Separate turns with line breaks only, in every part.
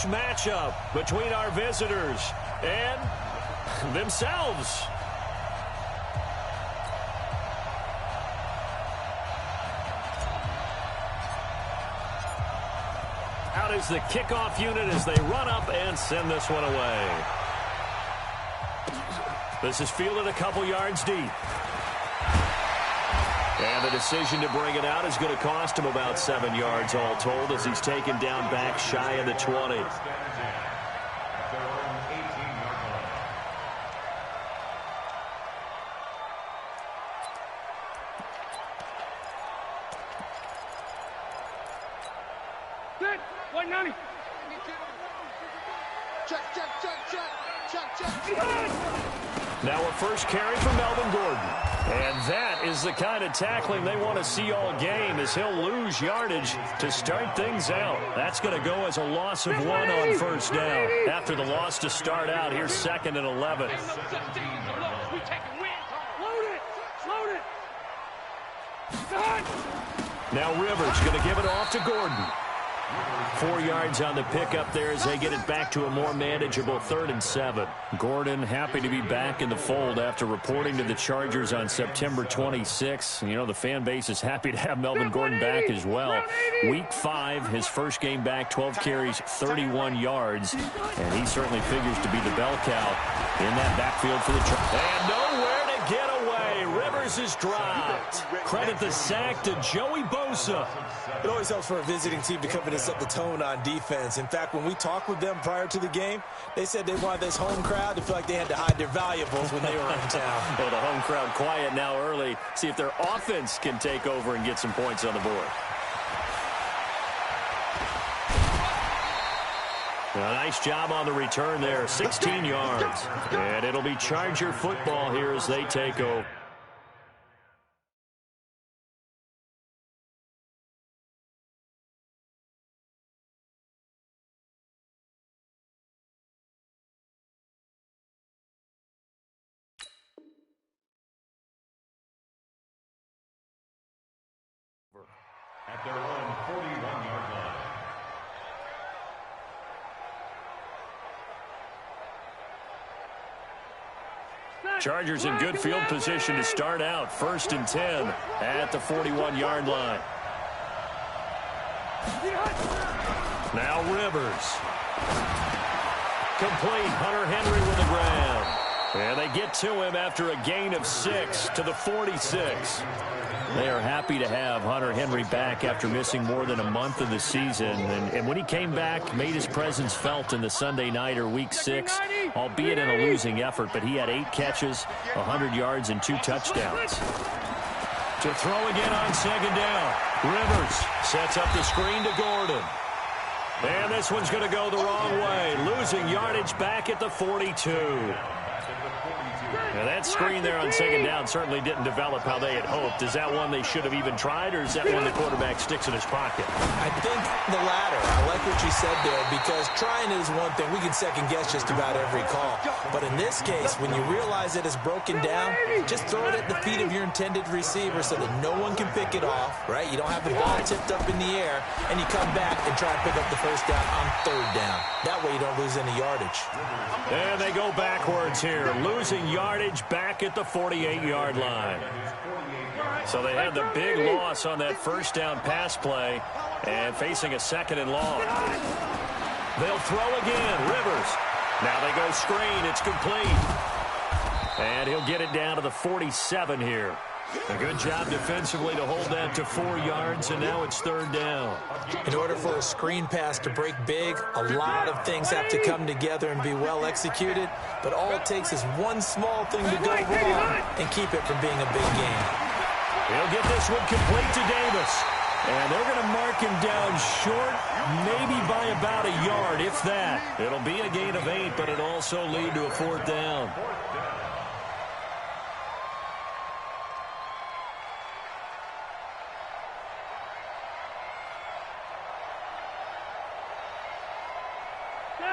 huge matchup between our visitors and themselves. Out is the kickoff unit as they run up and send this one away. This is fielded a couple yards deep. And the decision to bring it out is going to cost him about 7 yards all told as he's taken down back shy of the 20. Now a first carry for Melvin Gordon. And that is the kind of tackling they want to see all game as he'll lose yardage to start things out. That's going to go as a loss of 1 on first down. After the loss to start out, here's 2nd and 11. Now Rivers going to give it off to Gordon. 4 yards on the pickup there as they get it back to a more manageable 3rd and 7. Gordon happy to be back in the fold after reporting to the Chargers on September 26. You know, the fan base is happy to have Melvin Gordon back as well. Week 5, his first game back, 12 carries, 31 yards. And he certainly figures to be the bell cow in that backfield for the Chargers. And nowhere to get away. Rivers is dropped. Credit the sack to Joey Bosa.
It always helps for a visiting team to come in and set the tone on defense. In fact, when we talked with them prior to the game, they said they wanted this home crowd to feel like they had to hide their valuables when they were in town.
Well, the home crowd quiet now early. See if their offense can take over and get some points on the board. A nice job on the return there, 16 yards. And it'll be Charger football here as they take over.
At their own 41-yard line.
Chargers in good field position to start out. 1st and 10 at the 41-yard line. Now Rivers. Complete. Hunter Henry with the ground. And they get to him after a gain of 6 to the 46. They are happy to have Hunter Henry back after missing more than a month of the season. And when he came back, made his presence felt in the Sunday nighter Week 6, albeit in a losing effort. But he had 8 catches, 100 yards, and 2 touchdowns. To throw again on 2nd down. Rivers sets up the screen to Gordon. And this one's going to go the wrong way. Losing yardage back at the 42. Now that screen there on 2nd down certainly didn't develop how they had hoped. Is that one they should have even tried, or is that one the quarterback sticks in his pocket?
I think the latter. I like what you said there, because trying it is one thing. We can second-guess just about every call. But in this case, when you realize it is broken down, just throw it at the feet of your intended receiver so that no one can pick it off, right? You don't have the ball tipped up in the air, and you come back and try to pick up the first down on 3rd down. That way you don't lose any yardage.
And they go backwards here, losing yardage back at the 48-yard line. So they had the big loss on that first down pass play and facing a 2nd and long. They'll throw again. Rivers. Now they go screen. It's complete. And he'll get it down to the 47 here. A good job defensively to hold that to 4 yards, and now it's 3rd down.
In order for a screen pass to break big, a lot of things have to come together and be well executed, but all it takes is one small thing to go wrong and keep it from being a big game.
He'll get this one complete to Davis, and they're going to mark him down short, maybe by about a yard, if that. It'll be a gain of 8, but it'll also lead to a 4th down.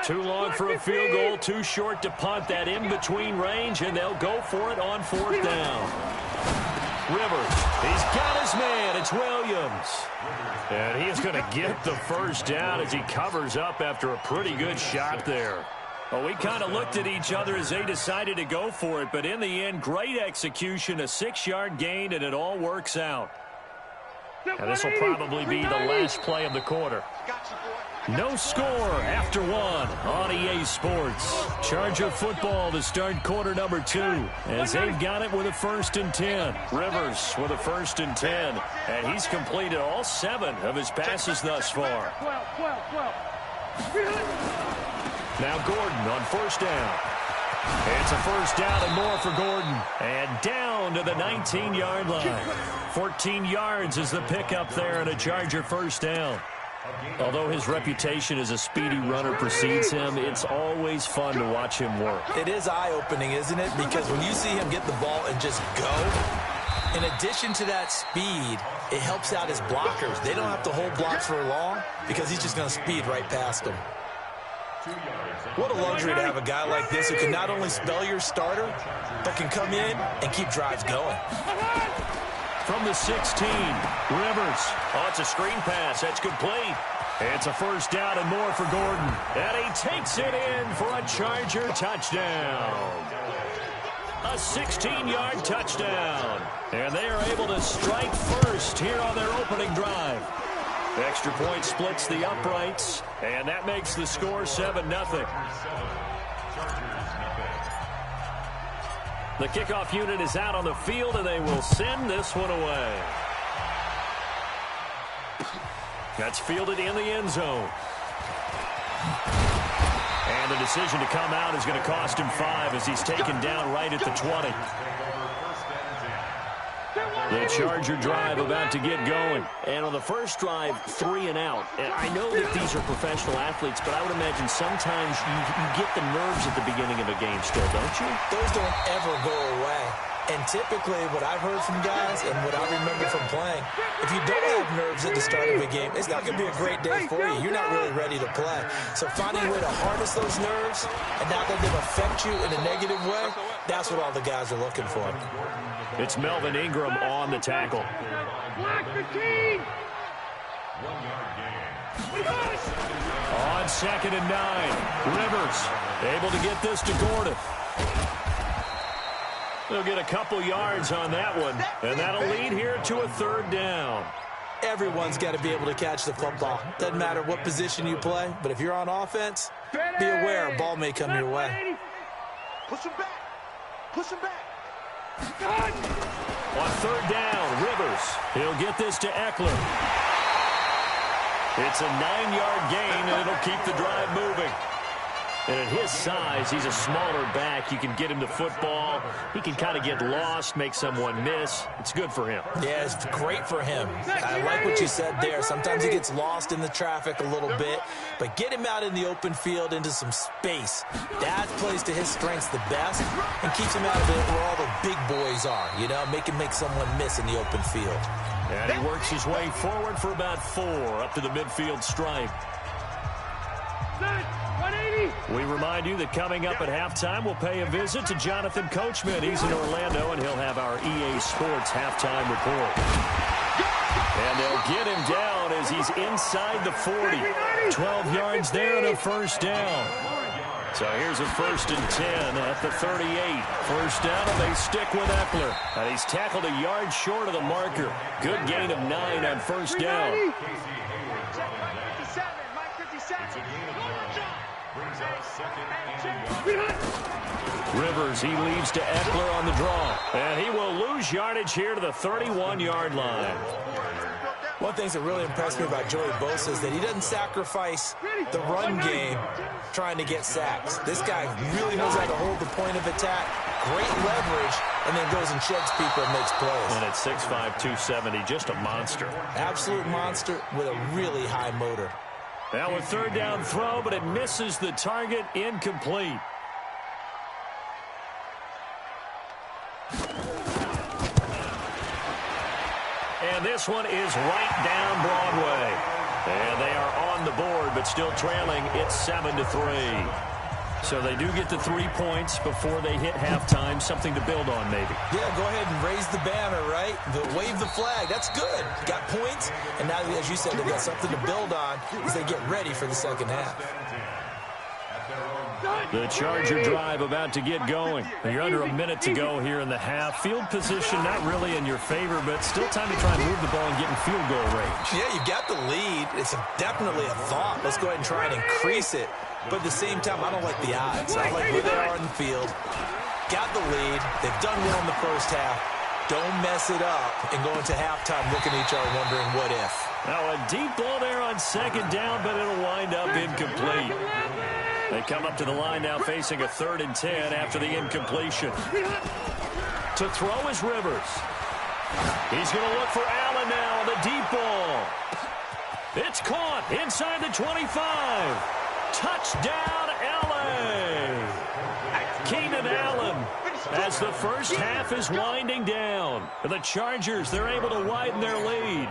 Too long for a field goal, too short to punt. That in-between range, and they'll go for it on 4th down. Rivers. He's got his man. It's Williams. And he is going to get the first down as he covers up after a pretty good shot there. Well, we kind of looked at each other as they decided to go for it, but in the end, great execution, a 6-yard gain, and it all works out. And this will probably be the last play of the quarter. No score after one on EA Sports. Charger football to start quarter number 2 as they've got it with a 1st and 10. Rivers with a 1st and 10, and he's completed all 7 of his passes thus far. Now Gordon on 1st down. It's a 1st down and more for Gordon. And down to the 19-yard line. 14 yards is the pickup there and a Charger 1st down. Although his reputation as a speedy runner precedes him, it's always fun to watch him work.
It is eye-opening, isn't it? Because when you see him get the ball and just go, in addition to that speed, it helps out his blockers. They don't have to hold blocks for long because he's just going to speed right past them. What a luxury to have a guy like this who can not only spell your starter, but can come in and keep drives going.
From the 16, Rivers. Oh, it's a screen pass. That's complete. It's a 1st down and more for Gordon. And he takes it in for a Charger touchdown. A 16-yard touchdown. And they are able to strike first here on their opening drive. Extra point splits the uprights, and that makes the score 7-0. The kickoff unit is out on the field, and they will send this one away. That's fielded in the end zone. And the decision to come out is going to cost him 5 as he's taken down right at the 20. The Charger drive about to get going. And on the first drive, 3 and out. And I know that these are professional athletes, but I would imagine sometimes you get the nerves at the beginning of a game still, don't you?
Those don't ever go away. And typically, what I've heard from guys and what I remember from playing, if you don't have nerves at the start of a game, it's not going to be a great day for you. You're not really ready to play. So finding a way to harness those nerves and not let them affect you in a negative way, that's what all the guys are looking for.
It's Melvin Ingram on the tackle. On 2nd and 9, Rivers able to get this to Gordon. They'll get a couple yards on that one, and that'll lead here to a 3rd down.
Everyone's got to be able to catch the football. Doesn't matter what position you play, but if you're on offense, be aware a ball may come your way.
Push him back. Push him back.
On 3rd down, Rivers. He'll get this to Eckler. It's a 9-yard gain, and it'll keep the drive moving. And at his size, he's a smaller back. You can get him to football. He can kind of get lost, make someone miss. It's good for him.
Yeah, it's great for him. I like what you said there. Sometimes he gets lost in the traffic a little bit, but get him out in the open field into some space. That plays to his strengths the best and keeps him out of it where all the big boys are, you know, make someone miss in the open field.
And he works his way forward for about 4 up to the midfield stripe. We remind you that coming up at halftime, we'll pay a visit to Jonathan Coachman. He's in Orlando, and he'll have our EA Sports halftime report. And they'll get him down as he's inside the 40. 12 yards there and a 1st down. So here's a 1st and 10 at the 38. 1st down, and they stick with Eckler. And he's tackled a yard short of the marker. Good gain of 9 on 1st down. Rivers, he leads to Eckler on the draw. And he will lose yardage here to the 31-yard line.
One thing that really impressed me about Joey Bosa is that he doesn't sacrifice the run game trying to get sacks. This guy really knows how to hold the point of attack, great leverage, and then goes and sheds people and makes plays.
And at 6'5", 270, just a monster.
Absolute monster with a really high motor.
Now a 3rd down throw, but it misses the target, incomplete. And this one is right down Broadway. And they are on the board, but still trailing. It's 7-3. So they do get the 3 points before they hit halftime. Something to build on, maybe.
Yeah, go ahead and raise the banner, right? Wave the flag. That's good. Got points, and now, as you said, they got something to build on as they get ready for the second half.
The Charger drive about to get going. You're under a minute to go here in the half. Field position not really in your favor, but still time to try and move the ball and get in field goal range.
Yeah, you've got the lead. It's definitely a thought. Let's go ahead and try and increase it. But at the same time, I don't like the odds. I like where they are in the field. Got the lead. They've done well in the first half. Don't mess it up and go into halftime looking at each other wondering what if.
Now a deep ball there on second down, but it'll wind up incomplete. They come up to the line now facing a 3rd and 10 after the incompletion. To throw is Rivers. He's going to look for Allen now on the deep ball. It's caught inside the 25. Touchdown, L.A. Keenan Allen as the first half is winding down. The Chargers, they're able to widen their lead.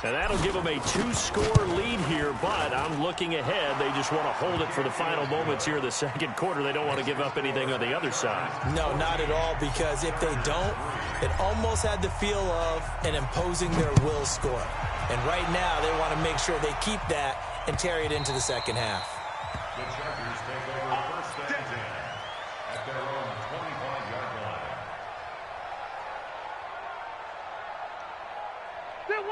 And that'll give them a 2-score lead here, but I'm looking ahead. They just want to hold it for the final moments here in the second quarter. They don't want to give up anything on the other side.
No, not at all, because if they don't, it almost had the feel of an imposing their will score. And right now, they want to make sure they keep that and carry it into the second half.
The Chargers take over first and 10 at their own 25-yard line.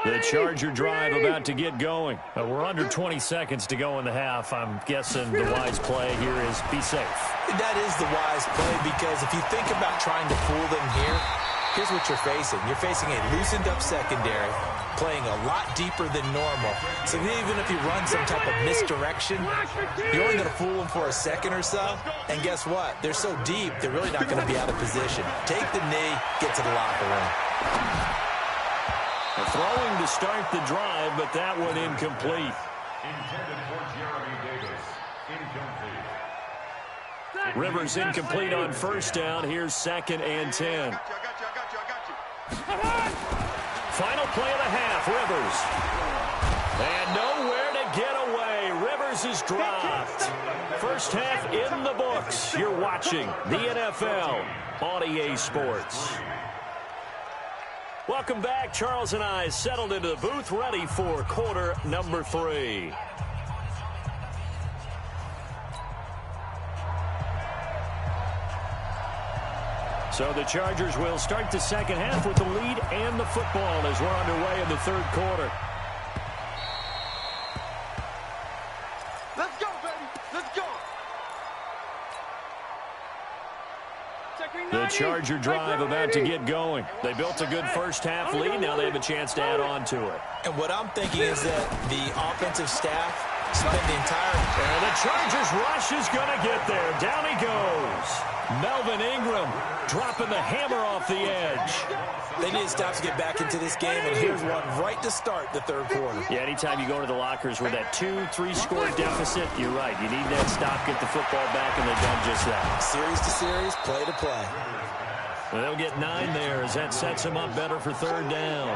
The Charger drive about to get going. We're under 20 seconds to go in the half. I'm guessing the wise play here is be safe.
That is the wise play, because if you think about trying to fool them here, here's what you're facing. You're facing a loosened-up secondary, playing a lot deeper than normal. So even if you run some type of misdirection, you're only going to fool them for a second or so. And guess what? They're so deep, they're really not going to be out of position. Take the knee, get to the locker room.
Throwing to start the drive, but that one incomplete.
Intended for Jeremy Davis. Incomplete.
Rivers incomplete on first down. Here's 2nd and 10.
I got you.
Final play of the half, Rivers. And nowhere to get away. Rivers is dropped. First half in the books. You're watching the NFL on EA Sports. Welcome back. Charles and I settled into the booth, ready for quarter number 3. So the Chargers will start the second half with the lead and the football as we're underway in the third quarter.
Let's go, baby. Let's go.
The Charger drive about to get going. They built a good first half lead. Now they have a chance to add on to it.
And what I'm thinking is that the offensive staff spent the entire...
And the Chargers rush is going to get there. Down he goes. Melvin Ingram dropping the hammer off the edge.
They need to stop to get back into this game, and here's one right to start the third quarter.
Yeah, anytime you go to the lockers with that 2-3-score deficit, you're right. You need that stop, get the football back, and they've done just that.
Series to series, play to play.
Well, they'll get 9 there as that sets them up better for third down.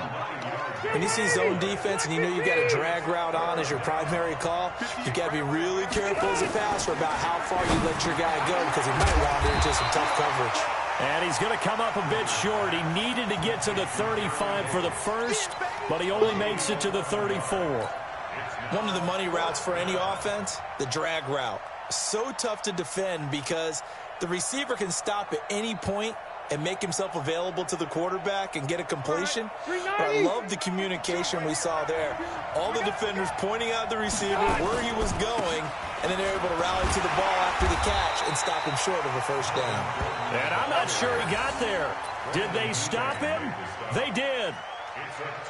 When you see zone defense and you know you've got a drag route on as your primary call, you've got to be really careful as a passer about how far you let your guy go, because he might wander into some tough coverage.
And he's going to come up a bit short. He needed to get to the 35 for the first, but he only makes it to the 34.
One of the money routes for any offense, the drag route. So tough to defend because the receiver can stop at any point and make himself available to the quarterback and get a completion. But I love the communication we saw there. All the defenders pointing out the receiver, where he was going, and then they're able to rally to the ball after the catch and stop him short of a first down.
And I'm not sure he got there. Did they stop him? They did.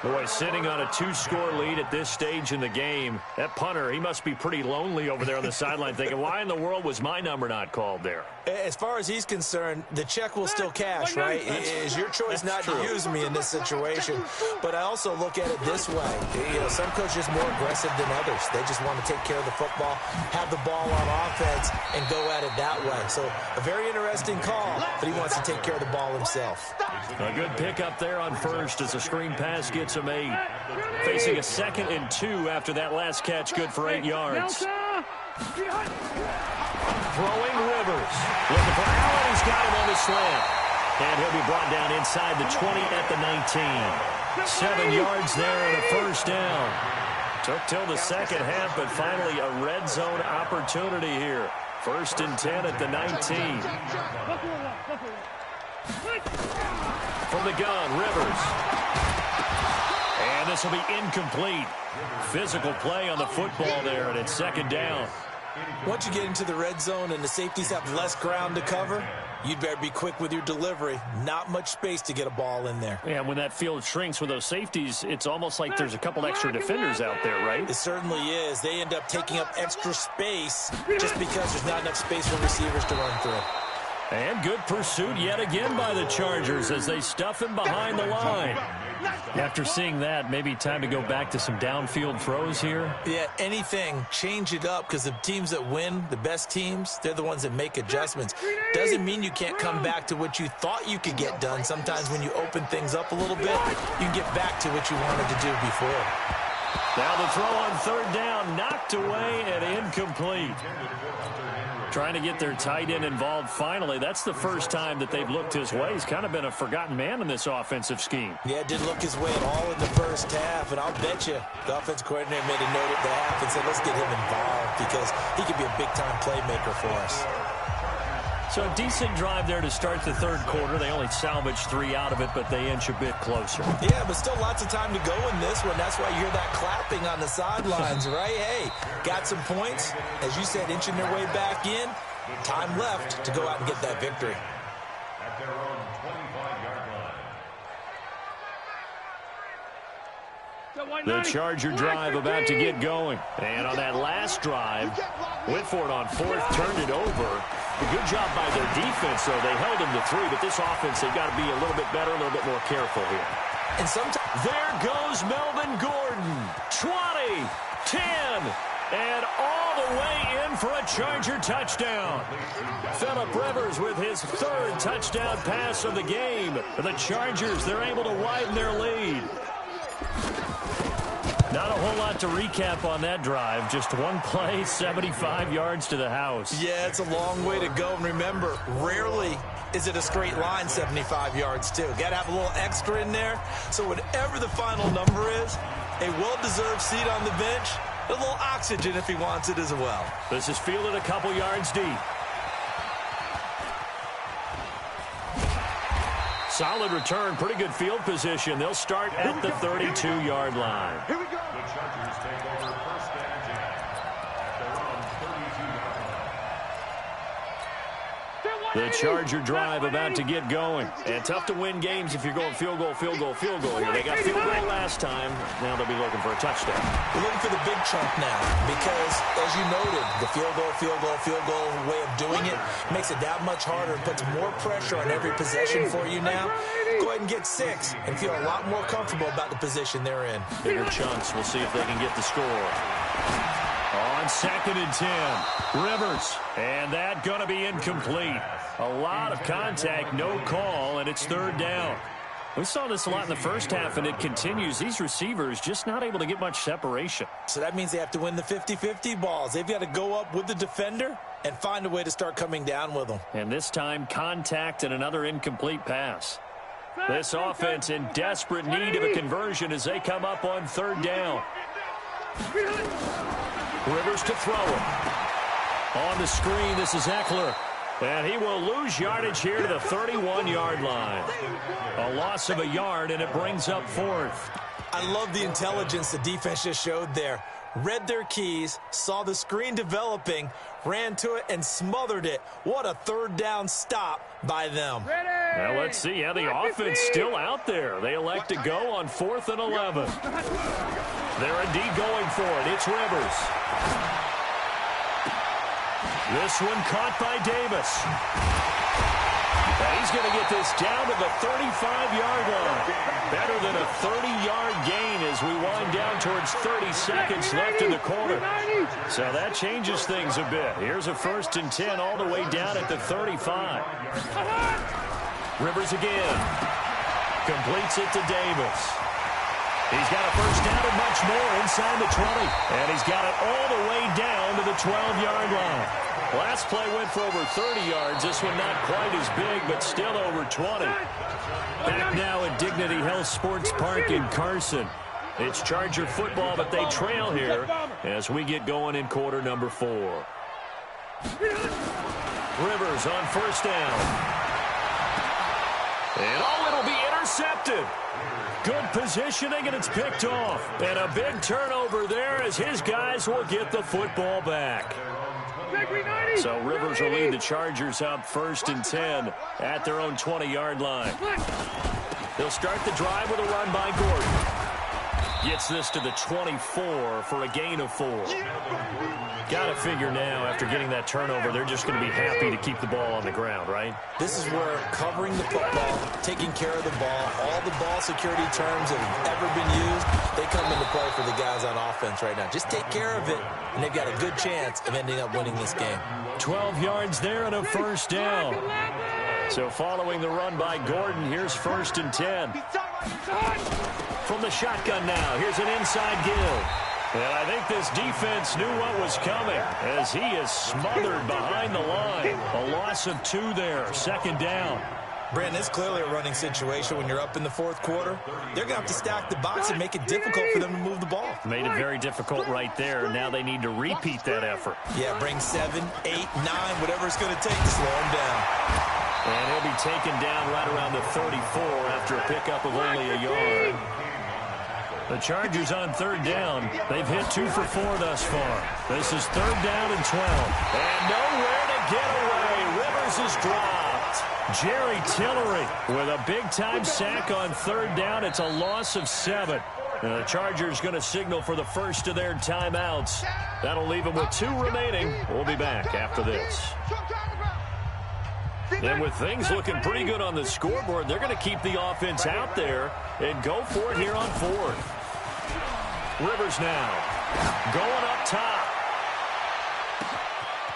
Boy, sitting on a 2-score lead at this stage in the game, that punter, he must be pretty lonely over there on the sideline thinking, why in the world was my number not called there?
As far as he's concerned, the check will still cash, right? It's your choice not to use me in this situation. But I also look at it this way. You know, some coaches are more aggressive than others. They just want to take care of the football, have the ball on offense, and go at it that way. So a very interesting call, but he wants to take care of the ball himself.
A good pickup there on first as a screen pass gets him 8. Facing a 2nd and 2 after that last catch, good for 8 yards. Throwing Rivers. Looking for Allen. He's got him on the slant. And he'll be brought down inside the 20 at the 19. 7 yards there and a first down. Took till the second half, but finally a red zone opportunity here. 1st and 10 at the 19. From the gun, Rivers. And this will be incomplete. Physical play on the football there, and it's 2nd down.
Once you get into the red zone and the safeties have less ground to cover, you'd better be quick with your delivery. Not much space to get a ball in there.
Yeah, when that field shrinks with those safeties, it's almost like there's a couple extra defenders out there, right?
It certainly is. They end up taking up extra space just because there's not enough space for receivers to run through.
And good pursuit yet again by the Chargers as they stuff him behind the line. After seeing that, maybe time to go back to some downfield throws here.
Yeah, anything. Change it up, because the teams that win, the best teams, they're the ones that make adjustments. Doesn't mean you can't come back to what you thought you could get done. Sometimes when you open things up a little bit, you can get back to what you wanted to do before.
Now the throw on 3rd down, knocked away and incomplete. Trying to get their tight end involved finally. That's the first time that they've looked his way. He's kind of been a forgotten man in this offensive scheme.
Yeah, it didn't look his way at all in the first half, and I'll bet you the offensive coordinator made a note at the half and said, let's get him involved because he could be a big-time playmaker for us.
So a decent drive there to start the 3rd quarter. They only salvaged 3 out of it, but they inch a bit closer.
Yeah, but still lots of time to go in this one. That's why you hear that clapping on the sidelines, right? Hey, got some points. As you said, inching their way back in. Time left to go out and get that victory.
At their own 25-yard line.
The Charger drive about to get going. And on that last drive, went for it on 4th, turned it over. A good job by their defense, though. They held them to 3, but this offense, they've got to be a little bit better, a little bit more careful here.
And sometimes
there goes Melvin Gordon. 20, 10, and all the way in for a Charger touchdown. Phillip Rivers with his 3rd touchdown pass of the game. The Chargers, they're able to widen their lead. Not a whole lot to recap on that drive. Just one play, 75 yards to the house.
yeah, it's a long way to go. And remember, rarely is it a straight line 75 yards, too. Got to have a little extra in there. So whatever the final number is, a well-deserved seat on the bench, a little oxygen if he wants it as well.
This is fielded a couple yards deep. Solid return, pretty good field position. They'll start at the 32-yard line.
Here we go. The Chargers take over 1st and 10 at their own 32-yard line.
The Charger drive about to get going. And tough to win games if you're going field goal here. They got field goal last time. Now they'll be looking for a touchdown.
We're looking for the big chunk now because, as you noted, the field goal way of doing it makes it that much harder and puts more pressure on every possession for you now. Go ahead and get 6 and feel a lot more comfortable about the position they're in.
Bigger chunks. We'll see if they can get the score. On 2nd and 10, Rivers. And that going to be incomplete. A lot of contact, no call, and it's 3rd down. We saw this a lot in the first half, and it continues. These receivers just not able to get much separation.
So that means they have to win the 50-50 balls. They've got to go up with the defender and find a way to start coming down with them.
And this time, contact and another incomplete pass. This offense in desperate need of a conversion as they come up on 3rd down. Rivers to throw it. On the screen, this is Eckler. And he will lose yardage here to the 31-yard line. A loss of a yard, and it brings up 4th.
I love the intelligence the defense just showed there. Read their keys, saw the screen developing, ran to it, and smothered it. What a 3rd down stop by them.
Now let's see how the offense still out there. They elect to go on 4th and 11. They're indeed going for it. It's Rivers. This one caught by Davis. And he's going to get this down to the 35-yard line. Better than a 30-yard gain as we wind down towards 30 seconds left in the quarter. So that changes things a bit. Here's a 1st and 10 all the way down at the 35. Rivers again. Completes it to Davis. He's got a first down and much more inside the 20. And he's got it all the way down to the 12-yard line. Last play went for over 30 yards. This one not quite as big, but still over 20. Back now at Dignity Health Sports Park in Carson. It's Charger football, but they trail here as we get going in quarter number 4. Rivers on first down. And it'll be intercepted. Good positioning, and it's picked off. And a big turnover there as his guys will get the football back. So Rivers will lead the Chargers up 1st and 10 at their own 20-yard line. They'll start the drive with a run by Gordon. Gets this to the 24 for a gain of 4. Got to figure now, after getting that turnover, they're just going to be happy to keep the ball on the ground, right?
This is where covering the football, taking care of the ball, all the ball security terms that have ever been used, they come into play for the guys on offense right now. Just take care of it, and they've got a good chance of ending up winning this game. 12
yards there and a first down. So following the run by Gordon, here's 1st and 10. From the shotgun now, here's an inside give. And I think this defense knew what was coming as he is smothered behind the line. A loss of 2 there, 2nd down.
Brandon, it's clearly a running situation when you're up in the 4th quarter. They're going to have to stack the box and make it difficult for them to move the ball.
Made it very difficult right there. Now they need to repeat that effort.
Yeah, bring 7, 8, 9, whatever it's going to take to slow him down.
And he'll be taken down right around the 34 after a pickup of only a yard. The Chargers on 3rd down. They've hit 2 for 4 thus far. This is 3rd down and 12. And nowhere to get away. Rivers is dropped. Jerry Tillery with a big-time sack on 3rd down. It's a loss of 7. And the Chargers going to signal for the first of their timeouts. That'll leave them with 2 remaining. We'll be back after this. And with things looking pretty good on the scoreboard, they're going to keep the offense out there and go for it here on 4th. Rivers now going up top.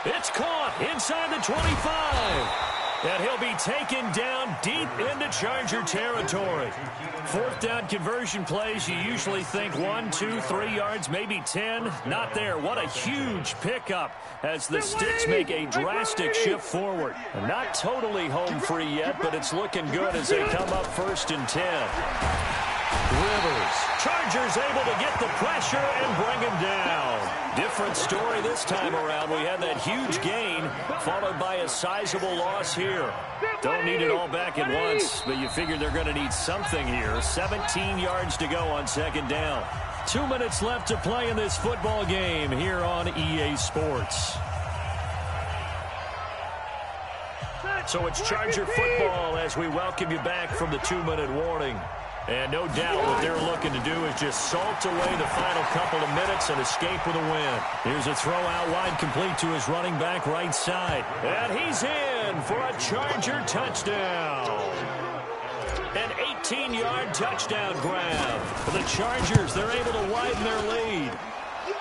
It's caught inside the 25. And he'll be taken down deep into Charger territory. 4th down conversion plays, you usually think 1, 2, 3 yards, maybe 10. Not there. What a huge pickup as the Sticks make a drastic shift forward. Not totally home free yet, but it's looking good as they come up 1st and 10. Rivers. Chargers able to get the pressure and bring him down. Different story this time around. We had that huge gain followed by a sizable loss here. Don't need it all back at once, but you figure they're going to need something here. 17 yards to go on 2nd down. 2 minutes left to play in this football game here on EA Sports. So it's Charger football as we welcome you back from the 2-minute warning. And no doubt what they're looking to do is just salt away the final couple of minutes and escape with a win. Here's a throw out wide complete to his running back right side. And he's in for a Charger touchdown. An 18-yard touchdown grab. For the Chargers, they're able to widen their lead.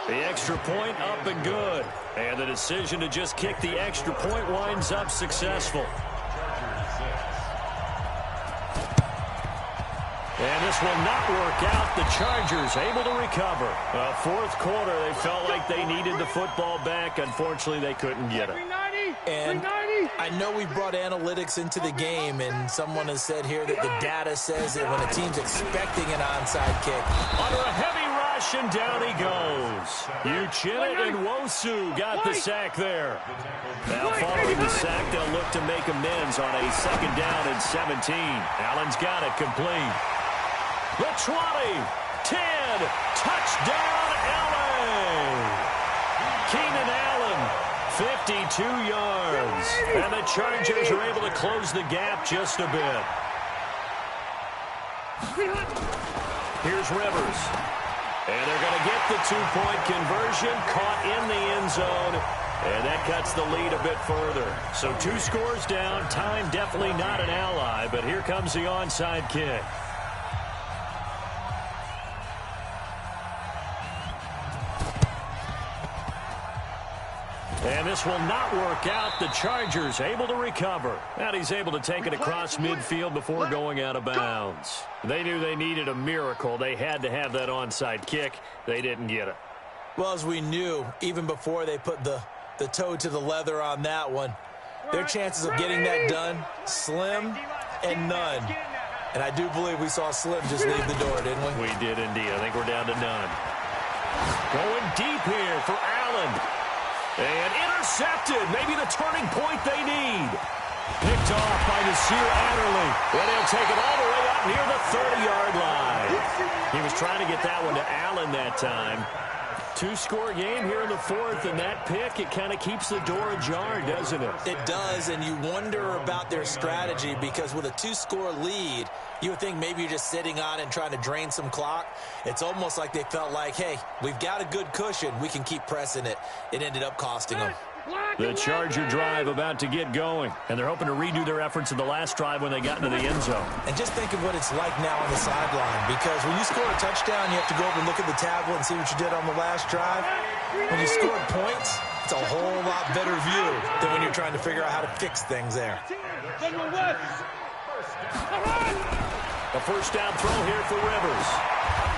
The extra point up and good. And the decision to just kick the extra point winds up successful. And this will not work out. The Chargers able to recover. 4th quarter, they felt like they needed the football back. Unfortunately, they couldn't get it.
And I know we brought analytics into the game, and someone has said here that the data says that when a team's expecting an onside kick.
Under a heavy rush, and down he goes. Uchenna and Wosu got the sack there. Now following the sack, they'll look to make amends on a 2nd down and 17. Allen's got it complete. The 20, 10, touchdown, LA! Keenan Allen, 52 yards. And the Chargers are able to close the gap just a bit. Here's Rivers. And they're going to get the 2-point conversion, caught in the end zone. And that cuts the lead a bit further. So 2 scores down, time definitely not an ally, but here comes the onside kick. And this will not work out. The Chargers able to recover. And he's able to take it across midfield before going out of bounds. They knew they needed a miracle. They had to have that onside kick. They didn't get it.
Well, as we knew, even before they put the the toe to the leather on that one. Their chances of getting that done, slim and none. And I do believe we saw Slim just leave the door, didn't we?
We did indeed. I think we're down to none. Going deep here for Allen. And intercepted. Maybe the turning point they need. Picked off by Nasir Adderley. And he'll take it all the way up near the 30-yard line. He was trying to get that one to Allen that time. Two-score game here in the fourth, and that pick, it kind of keeps the door ajar, doesn't it?
It does, and you wonder about their strategy because with a two-score lead, you would think maybe you're just sitting on it and trying to drain some clock. It's almost like they felt like, hey, we've got a good cushion. We can keep pressing it. It ended up costing them.
The Charger drive about to get going, and they're hoping to redo their efforts in the last drive when they got into the end zone.
And just think of what it's like now on the sideline, because when you score a touchdown, you have to go over and look at the tablet and see what you did on the last drive. When you scored points, it's a whole lot better view than when you're trying to figure out how to fix things there.
A first down throw here for Rivers.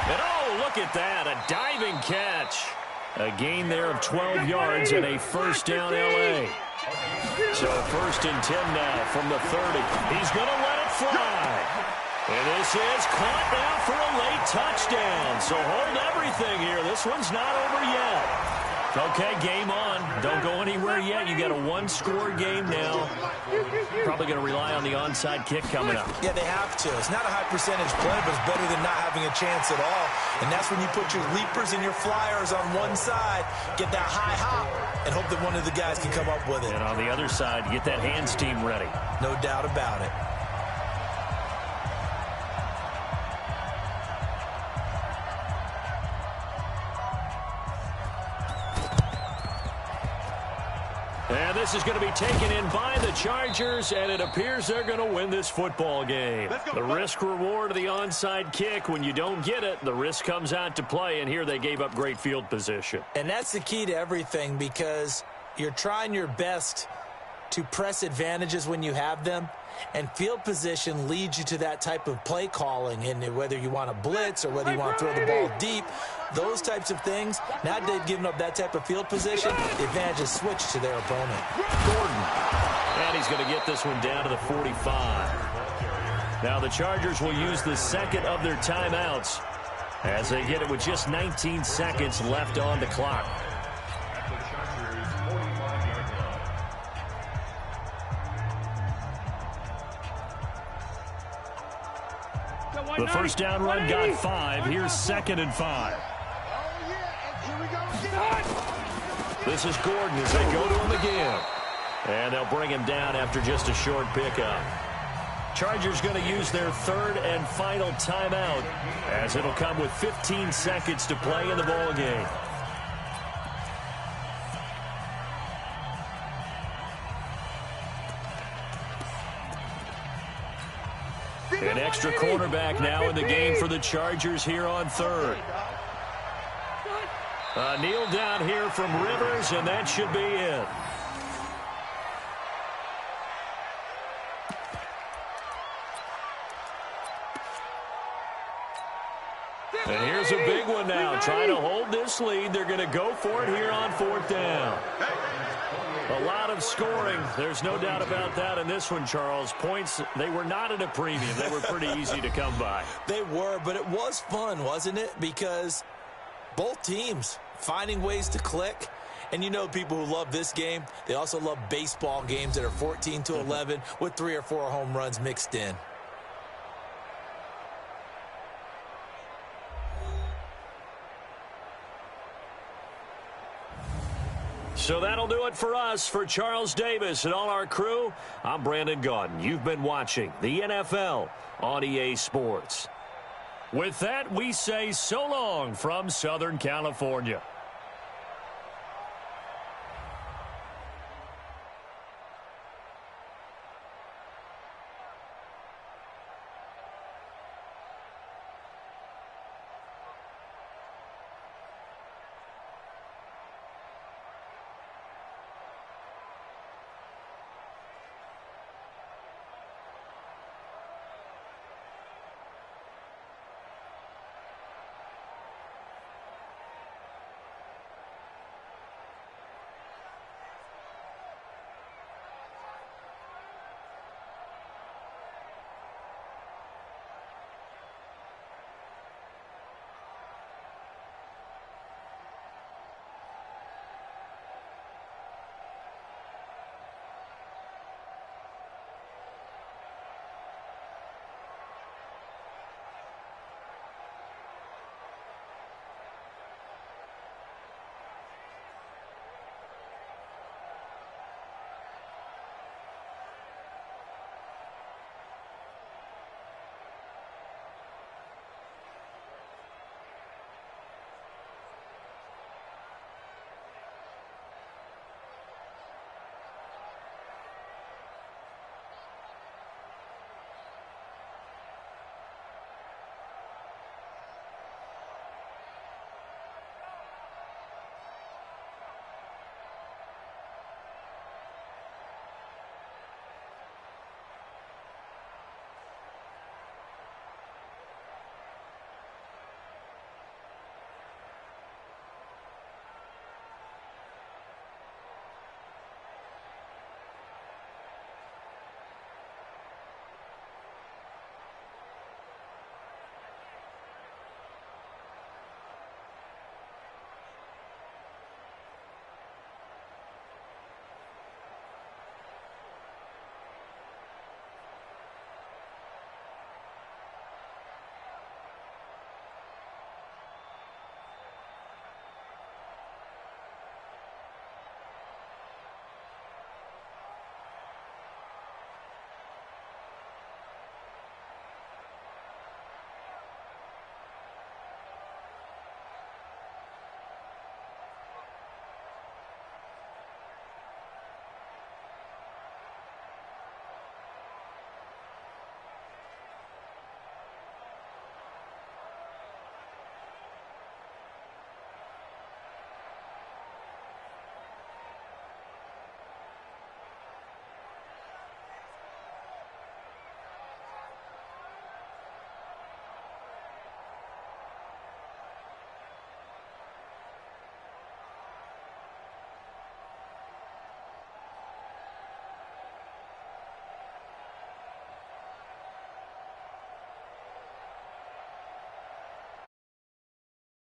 And oh, look at that, a diving catch. A gain there of 12 yards and a first down L.A. So first and 10 now from the 30. He's going to let it fly. And this is caught now for a late touchdown. So hold everything here. This one's not over yet. Okay, game on. Don't go anywhere yet. You got a one-score game now. Probably going to rely on the onside kick coming up.
Yeah, they have to. It's not a high-percentage play, but it's better than not having a chance at all. And that's when you put your leapers and your flyers on one side, get that high hop, and hope that one of the guys can come up with it.
And on the other side, get that hands team ready.
No doubt about it.
And this is going to be taken in by the Chargers, and it appears they're going to win this football game. The risk-reward of the onside kick, when you don't get it, the risk comes out to play, and here they gave up great field position.
And that's the key to everything, because you're trying your best to press advantages when you have them, and field position leads you to that type of play calling, and whether you want to blitz or whether you want to throw the ball deep, those types of things. Now that they've given up that type of field position, the advantage is switched to their opponent.
Gordon. And he's going to get this one down to the 45. Now the Chargers will use the second of their timeouts as they get it with just 19 seconds left on the clock. The first down run got 5. Here's 2nd and 5. This is Gordon as they go to him again. And they'll bring him down after just a short pickup. Chargers going to use their third and final timeout as it'll come with 15 seconds to play in the ball game. An extra cornerback now in the game for the Chargers here on third. A kneel down here from Rivers, and that should be it. And here's a big one now. Trying to hold this lead. They're going to go for it here on 4th down. A lot of scoring. There's no doubt about that in this one, Charles. Points, they were not at a premium. They were pretty easy to come by.
They were, but it was fun, wasn't it? Because both teams finding ways to click. And you know people who love this game, they also love baseball games that are 14-11 with 3 or 4 home runs mixed in.
So that'll do it for us. For Charles Davis and all our crew, I'm Brandon Gaudin. You've been watching the NFL on EA Sports. With that, we say so long from Southern California.